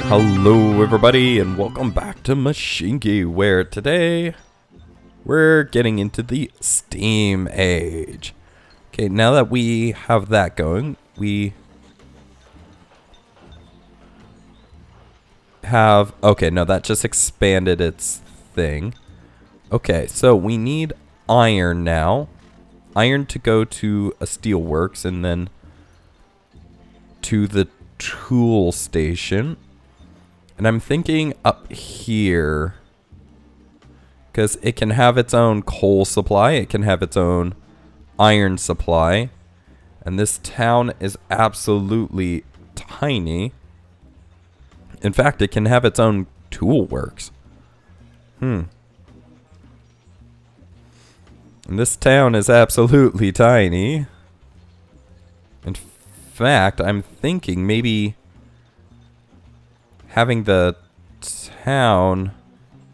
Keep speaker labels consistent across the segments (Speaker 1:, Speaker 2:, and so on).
Speaker 1: Hello everybody and welcome back to Mashinky, where today we're getting into the Steam age. Okay, now that we have that going, we have... Okay, no, that just expanded its thing. Okay, so we need iron now. Iron to go to a steelworks and then to the tool station. And I'm thinking up here, because it can have its own coal supply, it can have its own iron supply, and this town is absolutely tiny. In fact, it can have its own tool works. And this town is absolutely tiny. In fact, I'm thinking maybe having the town...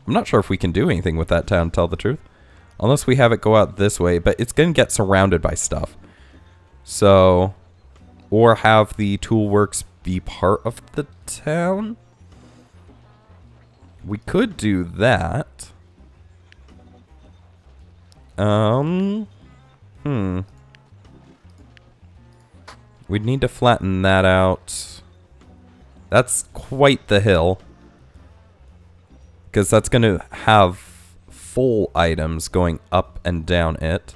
Speaker 1: I'm not sure if we can do anything with that town, to tell the truth. Unless we have it go out this way, but it's going to get surrounded by stuff. So... Or have the toolworks be part of the town? We could do that. We'd need to flatten that out. That's quite the hill. Because that's going to have full items going up and down it.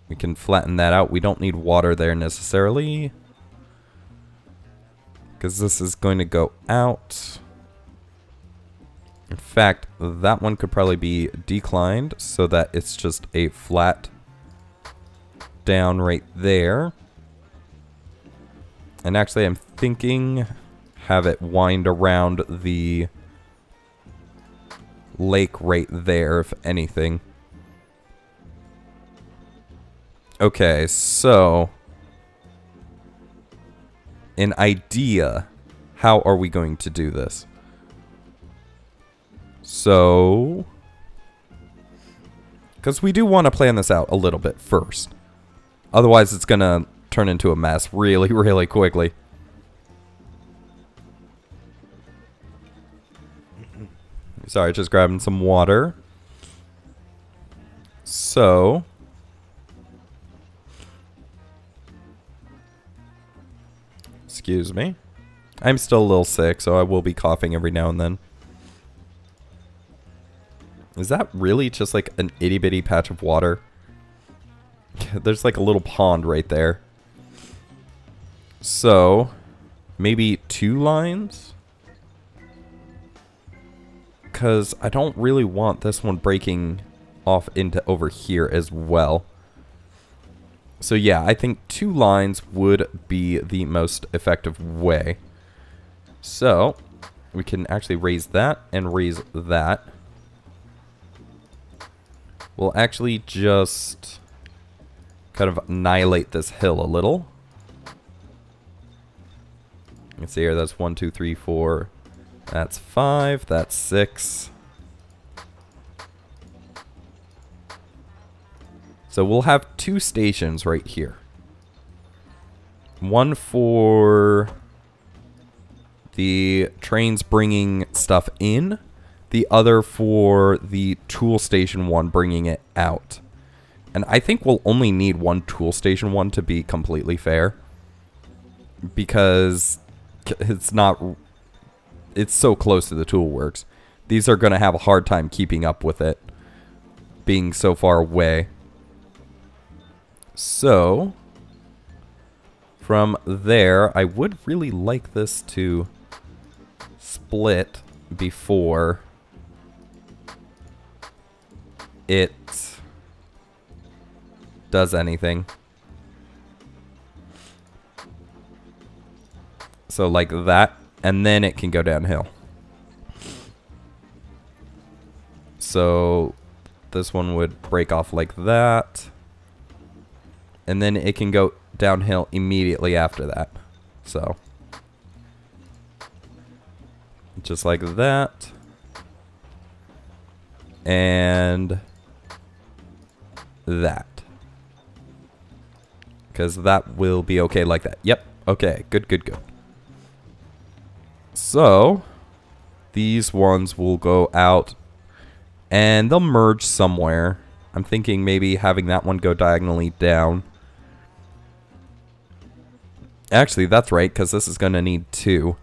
Speaker 1: We can flatten that out. We don't need water there necessarily. Because this is going to go out. In fact, that one could probably be declined so that it's just a flat down right there. And actually, I'm thinking have it wind around the lake right there, if anything. Okay, so an idea. How are we going to do this? So, because we do want to plan this out a little bit first. Otherwise, it's going to turn into a mess really, really quickly. Sorry, just grabbing some water. So, excuse me. I'm still a little sick, so I will be coughing every now and then. Is that really just like an itty bitty patch of water? There's like a little pond right there. So, maybe 2 lines? Because I don't really want this one breaking off into over here as well. So yeah, I think 2 lines would be the most effective way. So, we can actually raise that and raise that. We'll actually just kind of annihilate this hill a little. You can see here, that's 1, 2, 3, 4. That's 5. That's 6. So we'll have 2 stations right here. One for the trains bringing stuff in. The other for the tool station 1 bringing it out. And I think we'll only need 1 tool station 1 to be completely fair. Because it's so close to the tool works. These are going to have a hard time keeping up with it, being so far away. So, from there, I would really like this to split before it does anything. So like that. And then it can go downhill. So this one would break off like that. And then it can go downhill immediately after that. So just like that. And that. Because that will be okay like that. Yep. Okay. Good, good, good. So, these ones will go out and they'll merge somewhere. I'm thinking maybe having that one go diagonally down. Actually, that's right, because this is going to need 2.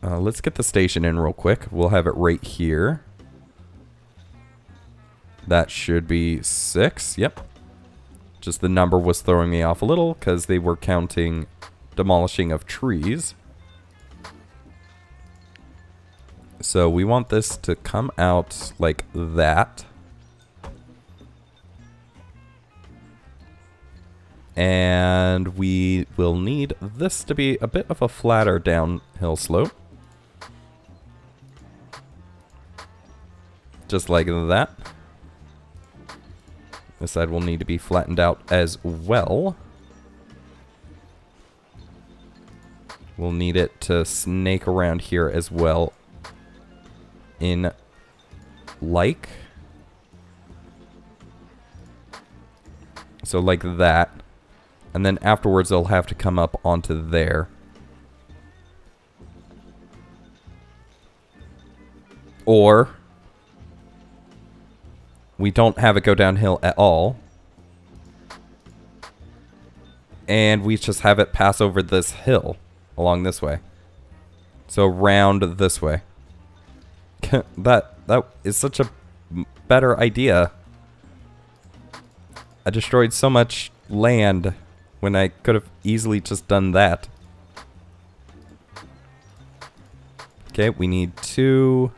Speaker 1: Let's get the station in real quick. We'll have it right here. That should be 6. Yep. Just the number was throwing me off a little because they were counting demolishing of trees. So we want this to come out like that. And we will need this to be a bit of a flatter downhill slope. Just like that. This side will need to be flattened out as well. We'll need it to snake around here as well. In like. So like that. And then afterwards they'll have to come up onto there. Or we don't have it go downhill at all. And we just have it pass over this hill along this way. So round this way. That is such a better idea. I destroyed so much land when I could have easily just done that. Okay, we need 2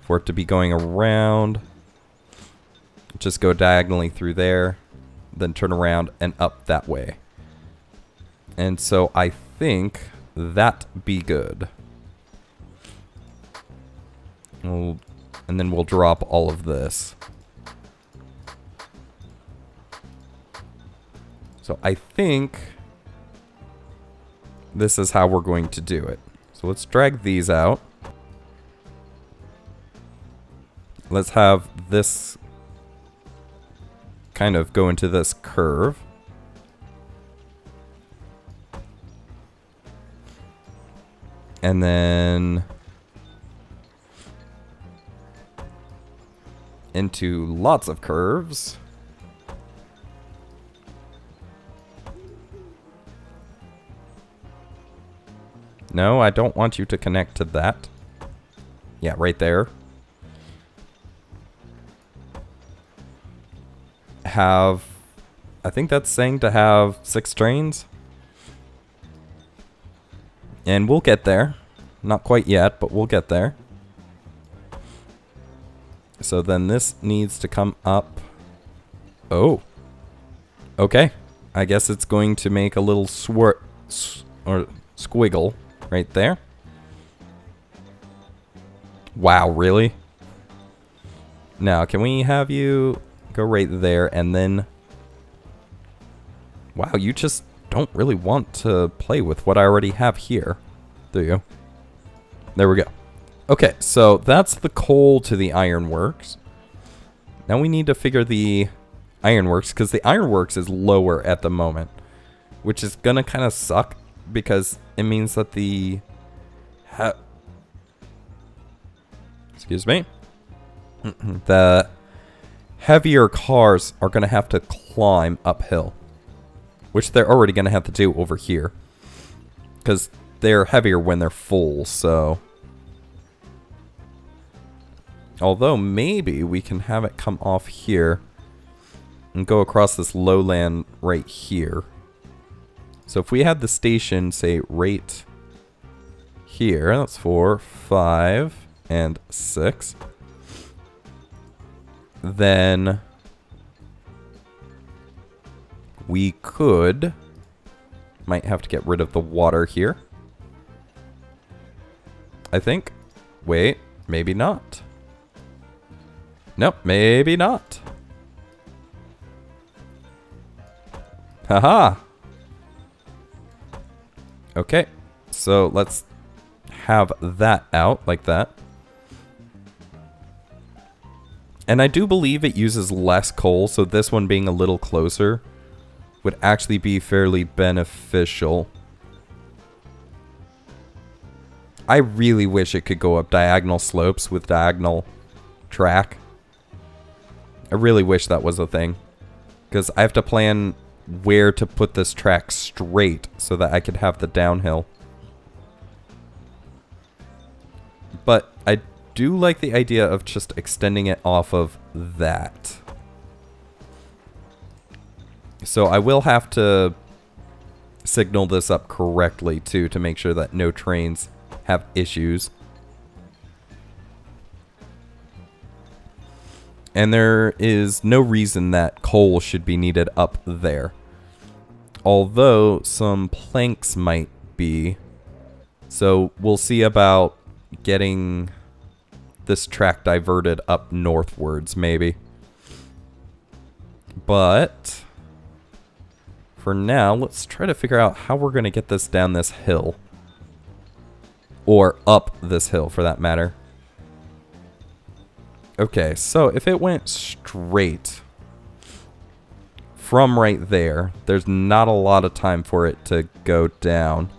Speaker 1: for it to be going around. Just go diagonally through there, then turn around and up that way. And so I think that be good. And then we'll drop all of this. So I think this is how we're going to do it. So let's drag these out. Let's have this kind of go into this curve. And then into lots of curves. No, I don't want you to connect to that. Yeah, right there. Have, I think that's saying to have 6 trains. And we'll get there. Not quite yet, but we'll get there. So then this needs to come up. Oh. Okay. I guess it's going to make a little or squiggle right there. Wow, really? Now, can we have you go right there and then... Wow, you just don't really want to play with what I already have here, do you? There we go. Okay, so that's the coal to the ironworks. Now we need to figure the ironworks, because the ironworks is lower at the moment, which is gonna kind of suck, because it means that the... Excuse me? The heavier cars are gonna have to climb uphill, which they're already gonna have to do over here, because they're heavier when they're full, so... Although maybe we can have it come off here and go across this lowland right here. So if we had the station, say, right here, that's 4, 5, and 6. Then we could, might have to get rid of the water here, I think. Wait, maybe not. Nope, maybe not. Haha. Okay, so let's have that out like that. And I do believe it uses less coal, so this one being a little closer would actually be fairly beneficial. I really wish it could go up diagonal slopes with diagonal track. I really wish that was a thing. Because I have to plan where to put this track straight so that I could have the downhill. But I do like the idea of just extending it off of that. So I will have to signal this up correctly too to make sure that no trains have issues. And there is no reason that coal should be needed up there. Although some planks might be. So we'll see about getting this track diverted up northwards, maybe. But for now, let's try to figure out how we're going to get this down this hill. Or up this hill, for that matter. Okay, so if it went straight from right there, there's not a lot of time for it to go down.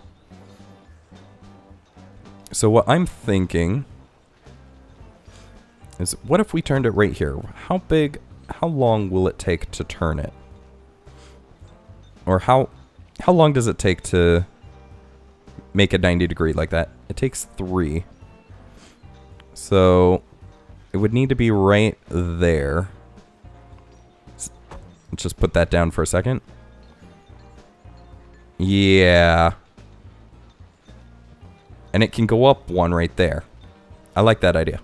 Speaker 1: So what I'm thinking is, what if we turned it right here? How long will it take to turn it? Or how long does it take to make a 90 degree like that? It takes 3. So it would need to be right there. Let's just put that down for a second. Yeah. And it can go up 1 right there. I like that idea.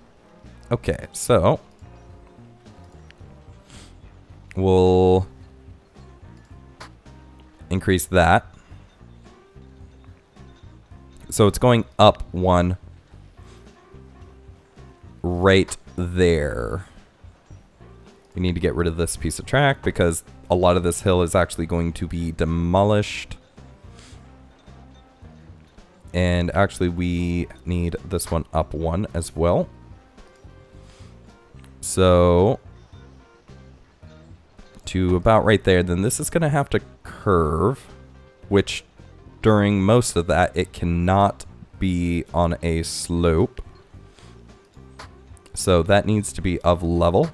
Speaker 1: Okay, so we'll increase that. So it's going up 1 right there. We need to get rid of this piece of track because a lot of this hill is actually going to be demolished. And actually we need this one up 1 as well. So to about right there, then this is going to have to curve, which during most of that it cannot be on a slope. So that needs to be of level.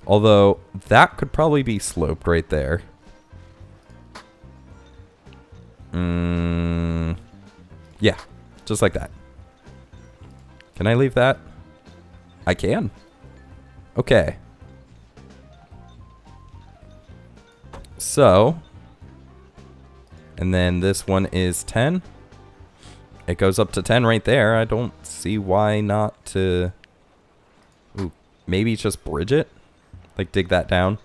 Speaker 1: Although that could probably be sloped right there. Yeah, just like that. Can I leave that? I can. Okay. So, and then this one is 10. It goes up to 10 right there. I don't see why not to... Ooh, maybe just bridge it? Like dig that down?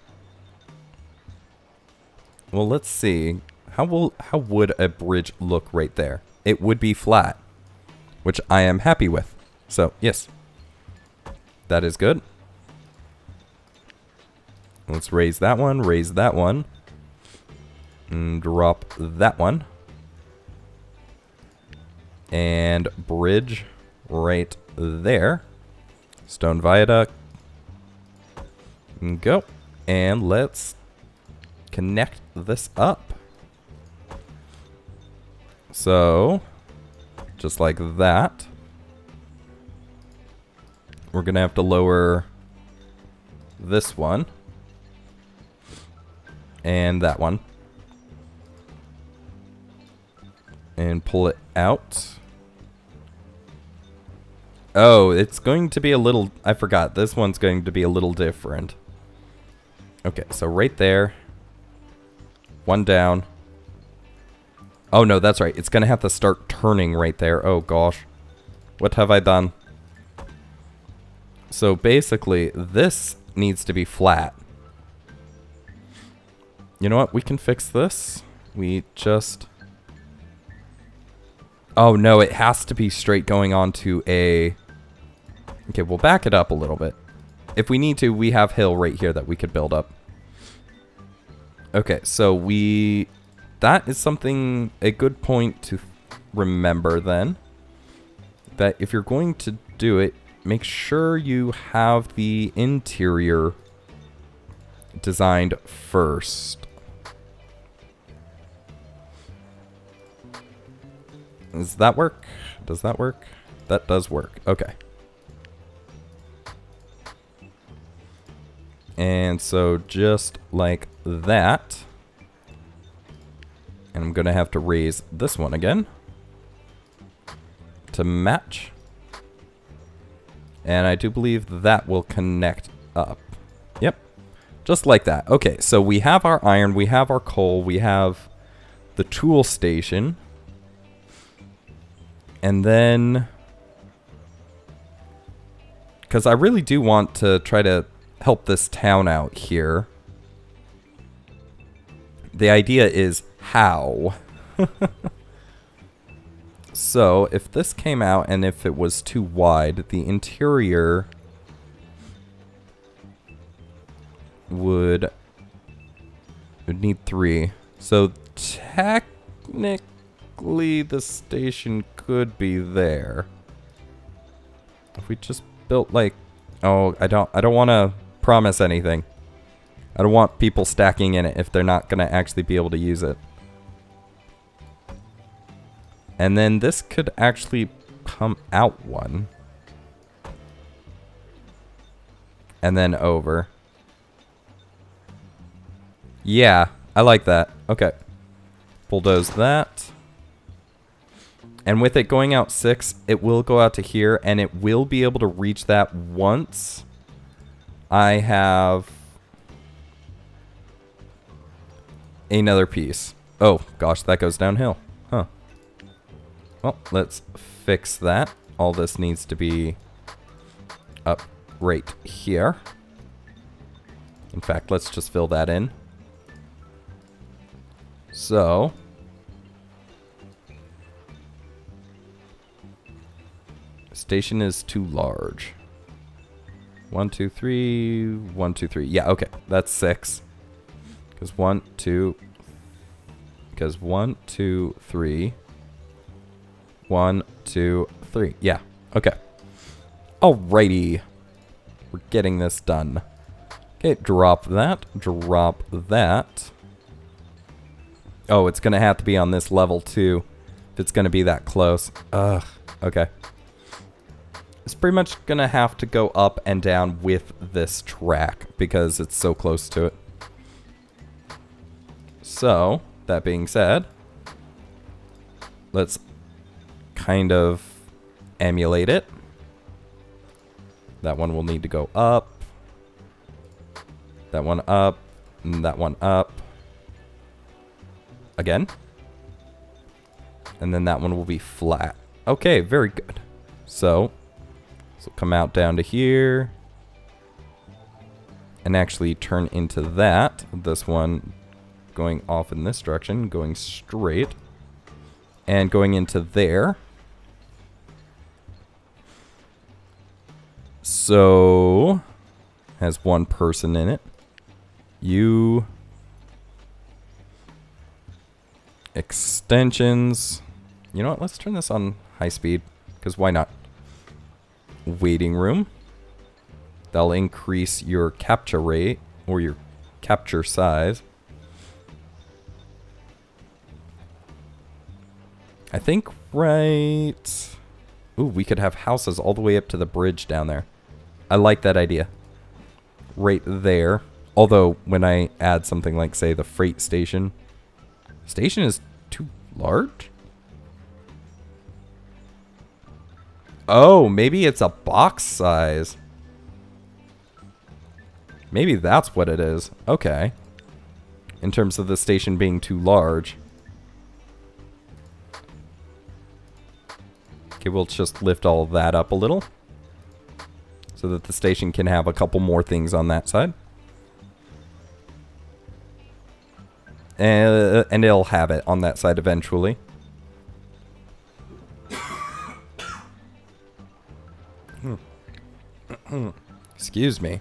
Speaker 1: Well, let's see. How would a bridge look right there? It would be flat, which I am happy with. So, yes. That is good. Let's raise that one, and drop that one. And bridge right there. Stone viaduct. And go. And let's connect this up. So, just like that. We're going to have to lower this one. And that one. And pull it out. Oh, it's going to be a little... I forgot. This one's going to be a little different. Okay, so right there. One down. Oh, no, that's right. It's going to have to start turning right there. Oh, gosh. What have I done? So, basically, this needs to be flat. You know what? We can fix this. We just... Oh, no, it has to be straight going on to a... Okay, we'll back it up a little bit. If we need to, we have hill right here that we could build up. Okay, so we... That is something, a good point to remember then. That if you're going to do it, make sure you have the interior designed first. Does that work? Does that work? That does work. Okay. And so just like that. And I'm going to have to raise this one again to match. And I do believe that will connect up. Yep. Just like that. Okay, so we have our iron, we have our coal, we have the tool station. And then, because I really do want to try to help this town out here. The idea is how. So, if this came out and if it was too wide, the interior would need 3. So, technically, the station could be there. If we just built like, oh, I don't want to promise anything. I don't want people stacking in it if they're not going to actually be able to use it. And then this could actually come out one. And then over. Yeah, I like that. Okay. Bulldoze that. And with it going out 6, it will go out to here, and it will be able to reach that once I have another piece. Oh, gosh, that goes downhill. Huh. Well, let's fix that. All this needs to be up right here. In fact, let's just fill that in. So, station is too large. 1, 2, 3, 1, 2, 3. Yeah, okay, that's 6. Because 1, 2, 3. 1, 2, 3. Yeah, okay. Alrighty. We're getting this done. Okay, drop that. Drop that. Oh, it's going to have to be on this level too. If it's going to be that close. Ugh. Okay. It's pretty much going to have to go up and down with this track because it's so close to it. So, that being said, let's kind of emulate it. That one will need to go up. That one up. And that one up. Again. And then that one will be flat. Okay, very good. So, this will come out down to here. And actually turn into that. This one going off in this direction, going straight. And going into there. So, has one person in it. You. Extensions. You know what? Let's turn this on high speed. Because why not? Waiting room. That'll increase your capture rate. Or your capture size. I think right... Ooh, we could have houses all the way up to the bridge down there. I like that idea. Right there. Although, when I add something like, say, the freight station... Station is too large? Oh, maybe it's a box size. Maybe that's what it is. Okay. In terms of the station being too large. Okay, we'll just lift all of that up a little. So that the station can have a couple more things on that side. And it'll have it on that side eventually. Excuse me.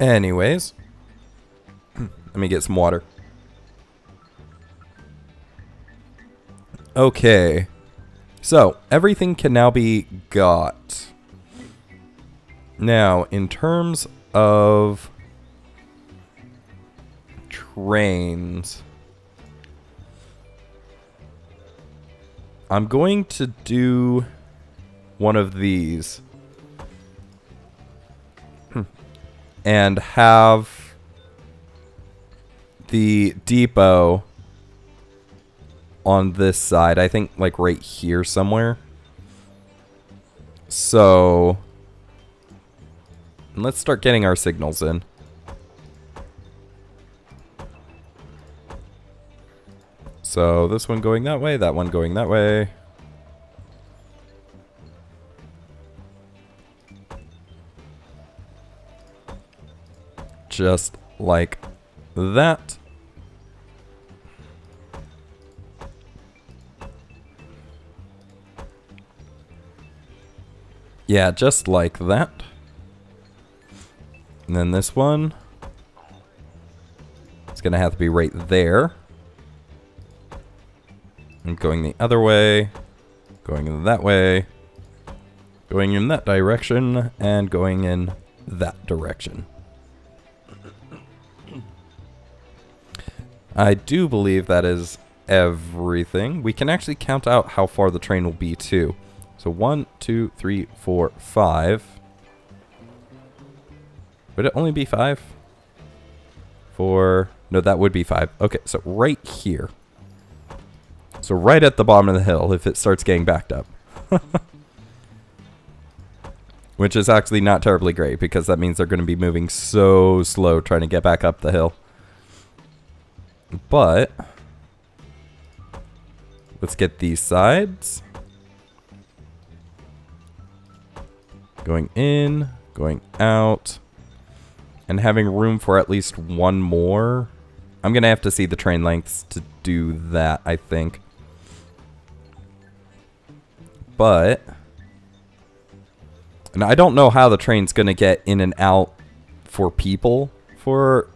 Speaker 1: Anyways. Let me get some water. Okay. So, everything can now be got. Now, in terms of trains, I'm going to do one of these and have the depot on this side. I think like right here somewhere. So let's start getting our signals in. So this one going that way, that one going that way. Just like that. Yeah, just like that. And then this one, it's gonna have to be right there. And going the other way, going that way, going in that direction, and going in that direction. I do believe that is everything. We can actually count out how far the train will be too. So 1, 2, 3, 4, 5. Would it only be 5? 4. No, that would be 5. Okay, so right here. So right at the bottom of the hill if it starts getting backed up. Which is actually not terribly great because that means they're going to be moving so slow trying to get back up the hill. But let's get these sides. Going in, going out, and having room for at least one more. I'm going to have to see the train lengths to do that, I think. But, and I don't know how the train's going to get in and out for people for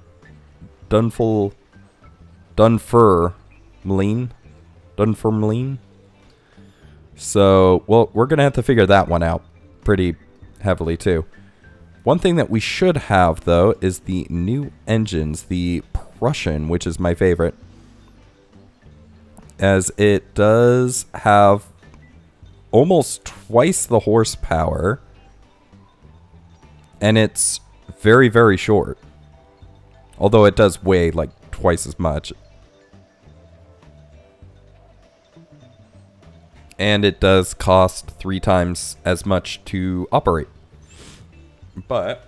Speaker 1: Dunfermline. So, well, we're going to have to figure that one out pretty heavily too. One thing that we should have though is the new engines, the Prussian, which is my favorite, as it does have almost twice the horsepower and it's very, very short, although it does weigh like twice as much. And it does cost 3 times as much to operate. But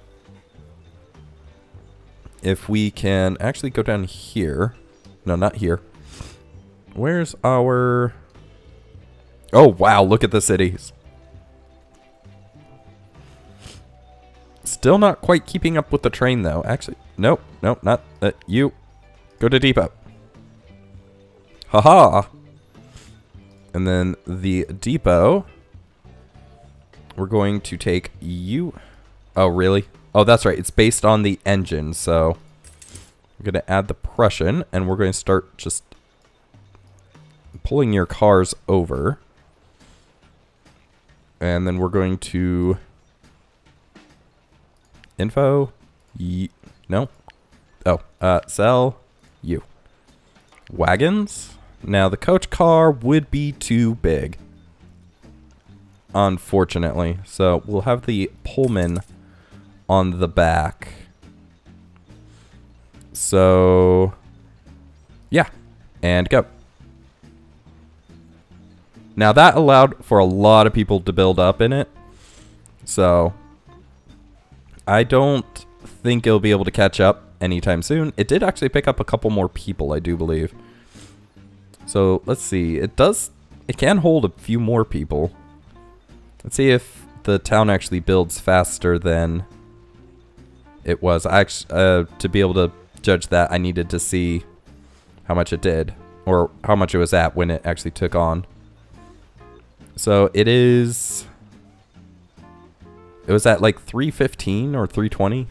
Speaker 1: if we can actually go down here. No, not here. Where's our... Oh, wow. Look at the cities. Still not quite keeping up with the train, though. Actually, nope. Nope, not you. Go to depot. Haha. And then the depot, we're going to take you. Oh, really? Oh, that's right. It's based on the engine. So I'm going to add the Prussian, and we're going to start just pulling your cars over. And then we're going to info. No. Oh, sell you. Wagons. Now, the coach car would be too big, unfortunately. So, we'll have the Pullman on the back. So, yeah, and go. Now, that allowed for a lot of people to build up in it. So, I don't think it'll be able to catch up anytime soon. It did actually pick up a couple more people, I do believe. So, let's see. It can hold a few more people. Let's see if the town actually builds faster than it was. To be able to judge that, I needed to see how much it did, or how much it was at when it actually took on. So, it was at like 315 or 320.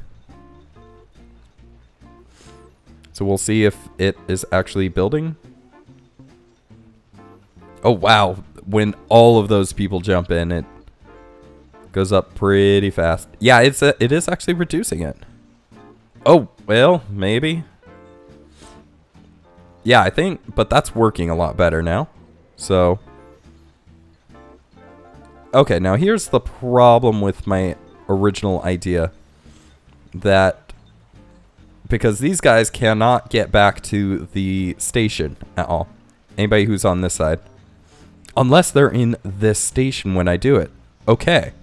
Speaker 1: So, we'll see if it is actually building. Oh, wow. when all of those people jump in, it goes up pretty fast. Yeah, it is actually reducing it. Oh, well, maybe. Yeah, I think, but that's working a lot better now. So, okay, now here's the problem with my original idea. That, because these guys cannot get back to the station at all. Anybody who's on this side. Unless they're in this station when I do it. Okay.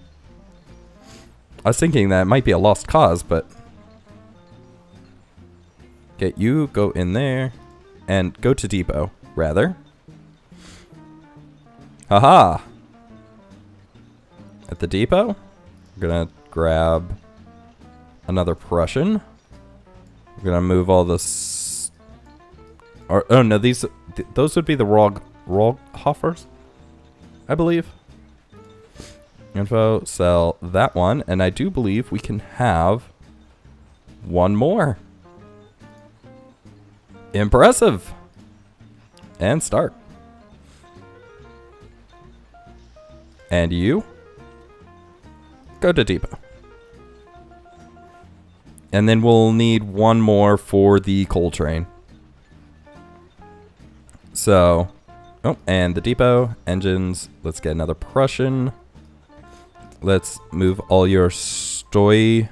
Speaker 1: I was thinking that it might be a lost cause, but... Okay, you go in there. And go to depot, rather. Haha! At the depot, we're gonna grab another Prussian. We're gonna move all this... oh no, those would be the Rollhoffers, I believe. Info, sell that one, and I do believe we can have one more. Impressive. And start. And you go to depot. And then we'll need one more for the coal train. So, oh, and the depot, engines, let's get another Prussian. Let's move all your S2E.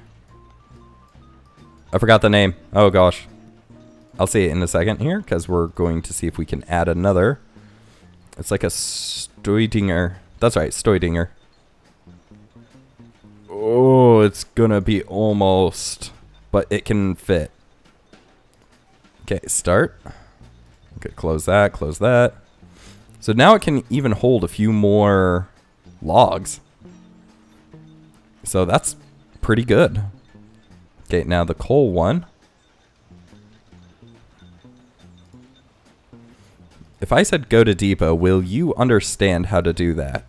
Speaker 1: I forgot the name. Oh gosh. I'll see it in a second here, because we're going to see if we can add another. It's like a Stoidinger. That's right, Stoidinger. Oh, it's gonna be almost, but it can fit. Okay, start. Okay, close that, close that. So now it can even hold a few more logs. So that's pretty good. Okay, now the coal one. If I said go to depot, will you understand how to do that?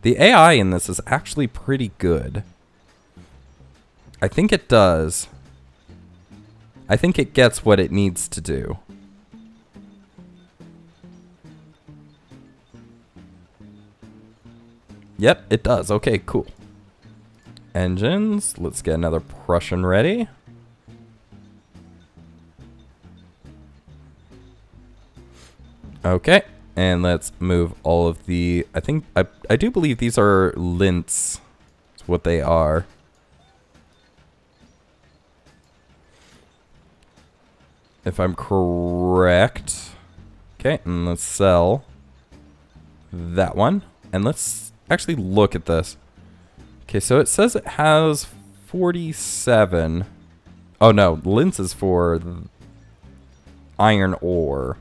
Speaker 1: The AI in this is actually pretty good. I think it does. I think it gets what it needs to do. Yep, it does. Okay, cool. Engines. Let's get another Prussian ready. Okay, and let's move all of the... I do believe these are lints. That's what they are. If I'm correct. Okay, and let's sell that one. And let's actually look at this. Okay, so it says it has 47. Oh no, lints is for iron ore.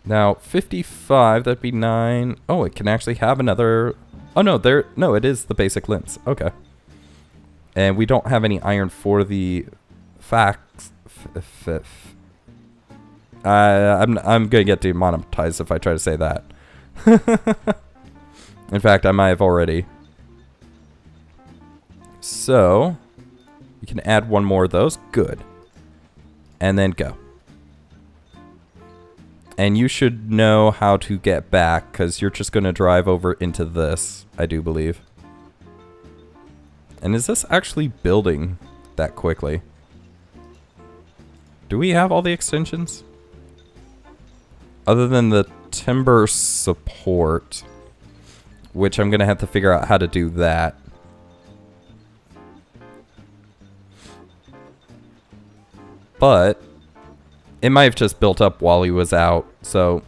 Speaker 1: Now, 55, that'd be 9. Oh, it can actually have another... Oh, no, no, it is the basic lints. Okay. And we don't have any iron for the facts. I'm going to get demonetized if I try to say that. In fact, I might have already. So, we can add one more of those. Good. And then go. And you should know how to get back, because you're just going to drive over into this, I do believe. And is this actually building that quickly? Do we have all the extensions? Other than the timber support, which I'm going to have to figure out how to do that. But it might have just built up while he was out, so...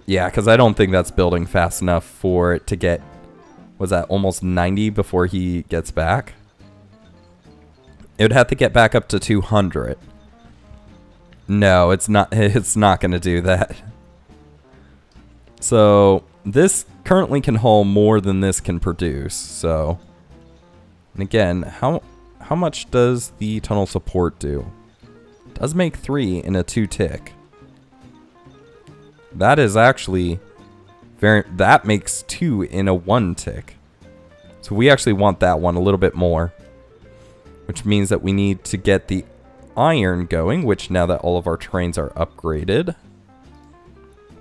Speaker 1: Yeah, because I don't think that's building fast enough for it to get... Was that almost 90 before he gets back? It would have to get back up to 200. No, it's not going to do that. So, this currently can haul more than this can produce, so... And again, how much does the tunnel support do? It does make 3 in a 2-tick. That is actually that makes 2 in a 1-tick. So we actually want that one a little bit more, which means that we need to get the iron going, which now that all of our trains are upgraded,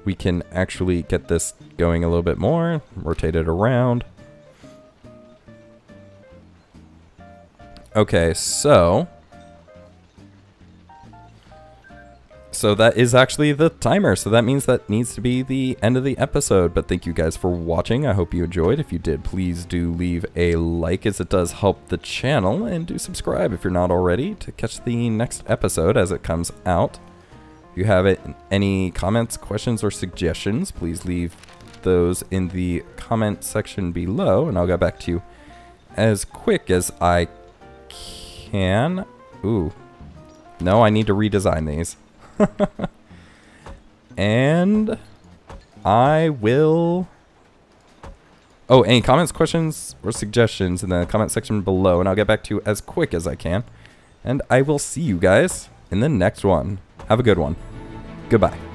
Speaker 1: we can actually get this going a little bit more. Rotate it around. Okay, so that is actually the timer. So that means that needs to be the end of the episode. But thank you guys for watching. I hope you enjoyed. If you did, please do leave a like, as it does help the channel. And do subscribe if you're not already, to catch the next episode as it comes out. If you have any comments, questions, or suggestions, please leave those in the comment section below. And I'll get back to you as quick as I can. Ooh. No, I need to redesign these. And I will... Oh, any comments, questions, or suggestions in the comment section below, and I'll get back to you as quick as I can. And I will see you guys in the next one. Have a good one. Goodbye.